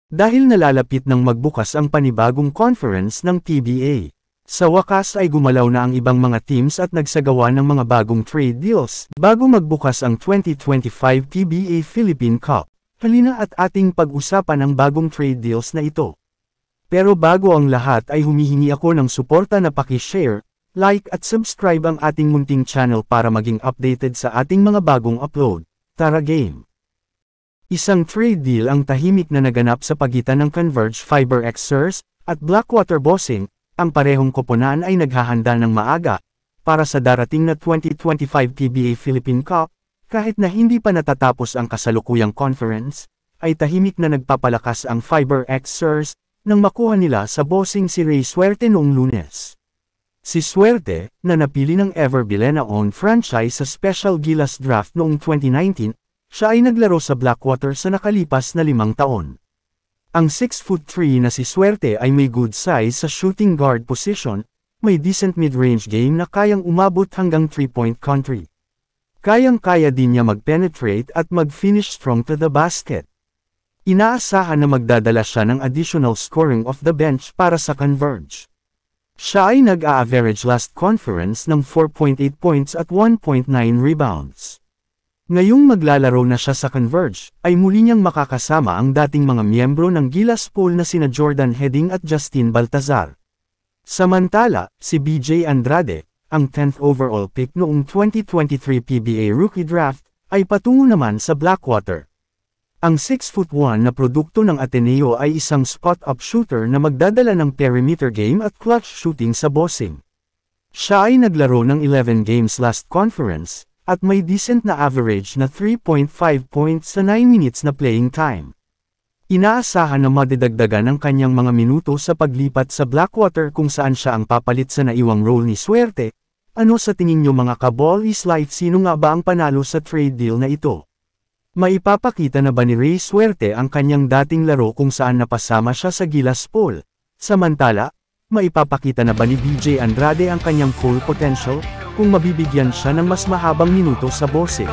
Dahil nalalapit ng magbukas ang panibagong conference ng PBA. Sa wakas ay gumalaw na ang ibang mga teams at nagsagawa ng mga bagong trade deals bago magbukas ang 2025 PBA Philippine Cup. Halina at ating pag-usapan ang bagong trade deals na ito. Pero bago ang lahat ay humihingi ako ng suporta na paki-share, like at subscribe ang ating munting channel para maging updated sa ating mga bagong upload. Tara game! Isang trade deal ang tahimik na naganap sa pagitan ng Converge Fiber Xers at Blackwater Bossing. Ang parehong koponan ay naghahanda ng maaga para sa darating na 2025 PBA Philippine Cup, kahit na hindi pa natatapos ang kasalukuyang conference, ay tahimik na nagpapalakas ang Fiber Xers nang makuha nila sa Bossing si Ray Suerte noong Lunes. Si Suerte, na napili ng Ever Bilena-owned franchise sa Special Gilas Draft noong 2019, siya ay naglaro sa Blackwater sa nakalipas na 5 taon. Ang 6'3" na si Suerte ay may good size sa shooting guard position, may decent mid-range game na kayang umabot hanggang 3-point country. Kayang-kaya din niya mag-penetrate at mag-finish strong to the basket. Inaasahan na magdadala siya ng additional scoring off the bench para sa Converge. Siya ay nag-a-average last conference ng 4.8 points at 1.9 rebounds. Ngayong maglalaro na siya sa Converge, ay muli niyang makakasama ang dating mga miyembro ng Gilas Pool na sina Jordan Heading at Justin Baltazar. Samantala, si BJ Andrade, ang 10th overall pick noong 2023 PBA Rookie Draft, ay patungo naman sa Blackwater. Ang 6'1" na produkto ng Ateneo ay isang spot-up shooter na magdadala ng perimeter game at clutch shooting sa Bossing. Siya ay naglaro ng 11 games last conference, at may decent na average na 3.5 points sa 9 minutes na playing time. Inaasahan na madidagdagan ang kanyang mga minuto sa paglipat sa Blackwater kung saan siya ang papalit sa naiwang role ni Suerte. Ano sa tingin nyo mga kaball is life, sino nga ba ang panalo sa trade deal na ito? Maipapakita na ba ni Ray Suerte ang kanyang dating laro kung saan napasama siya sa Gilas Pool? Samantala, maipapakita na ba ni BJ Andrade ang kanyang full potential, kung mabibigyan siya ng mas mahabang minuto sa Bossing?